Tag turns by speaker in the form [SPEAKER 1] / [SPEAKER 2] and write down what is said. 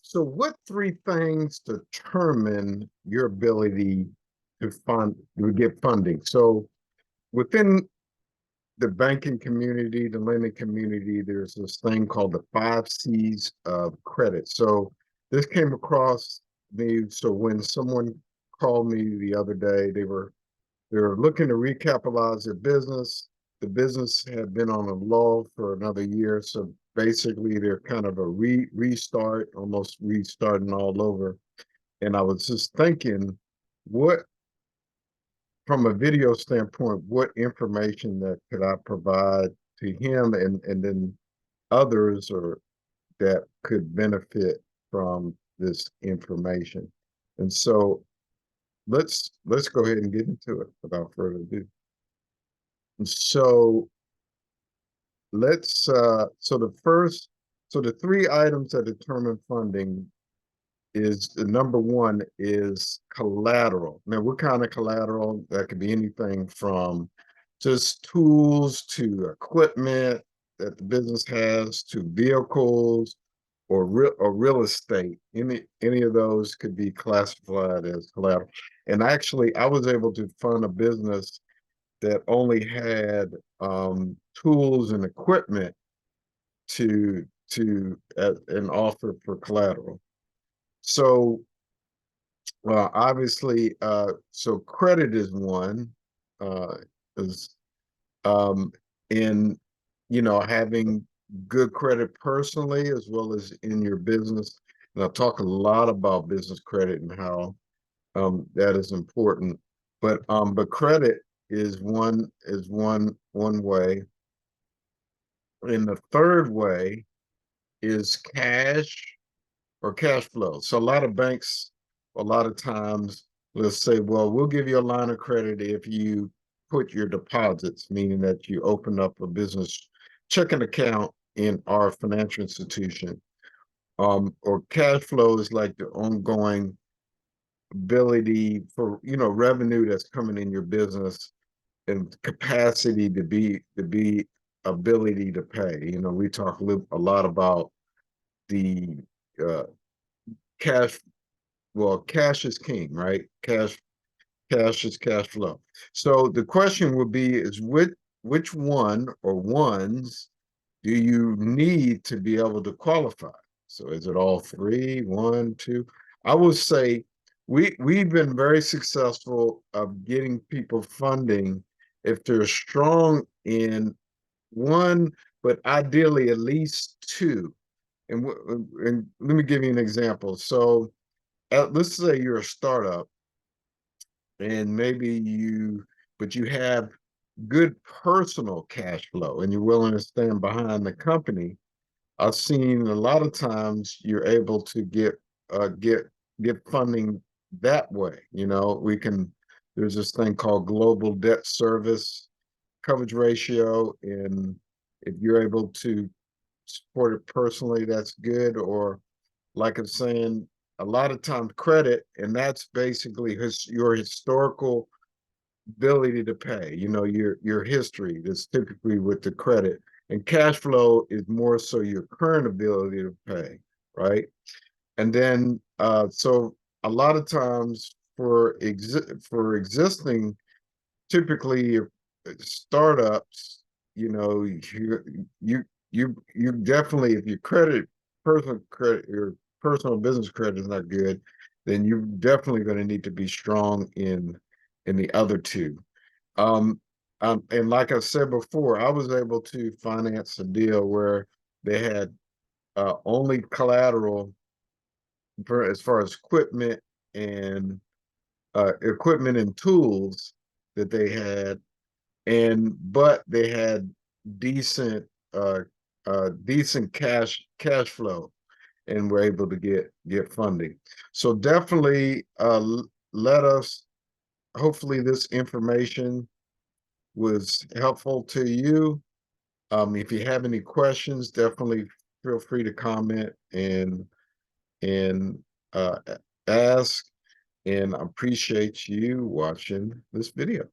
[SPEAKER 1] So what three things determine your ability to get funding? So within the banking community, the lending community, there's this thing called the 5 C's of credit. So this came across me. So when someone called me the other day, they were looking to recapitalize their business. The business had been on a lull for another year. So basically they're kind of a restart, almost restarting all over. And I was just thinking, what, from a video standpoint, what information that could I provide to him and then others or that could benefit from this information. And so let's go ahead and get into it without further ado. So let's so the three items that determine funding is the number one is collateral. Now, what kind of collateral? That could be anything from just tools to equipment that the business has to vehicles or real estate. Any of those could be classified as collateral. And actually, I was able to fund a business that only had tools and equipment to an offer for collateral. So obviously, so credit is one, is in having good credit personally as well as in your business. And I'll talk a lot about business credit and how that is important. But credit is one way. And the third way is cash or cash flow. So a lot of banks, a lot of times, let's say, well, we'll give you a line of credit if you put your deposits, meaning that you open up a business checking account in our financial institution. Or cash flow is like the ongoing ability for revenue that's coming in your business and capacity to be ability to pay. We talk a lot about the uh, cash. Well, cash is king, right? Cash is cash flow. So the question would be is which one or ones do you need to be able to qualify? So is it all three, one, two? I would say we've been very successful of getting people funding if they're strong in one, but ideally at least two. And let me give you an example. So let's say you're a startup and but you have good personal cash flow and you're willing to stand behind the company. I've seen a lot of times you're able to get funding that way. There's this thing called global debt service coverage ratio, and if you're able to support it personally, that's good. Or like I'm saying, a lot of times credit, and that's basically your historical ability to pay, your history. That's typically with the credit. And cash flow is more so your current ability to pay, right? And then so a lot of times for existing, typically startups, you definitely, if your your personal business credit is not good, then you're definitely going to need to be strong in the other two. Um, and like I said before, I was able to finance a deal where they had only collateral for as far as equipment and tools that they had, but they had decent decent cash flow and were able to get funding. So definitely let us, hopefully this information was helpful to you. If you have any questions, definitely feel free to comment and ask. And I appreciate you watching this video.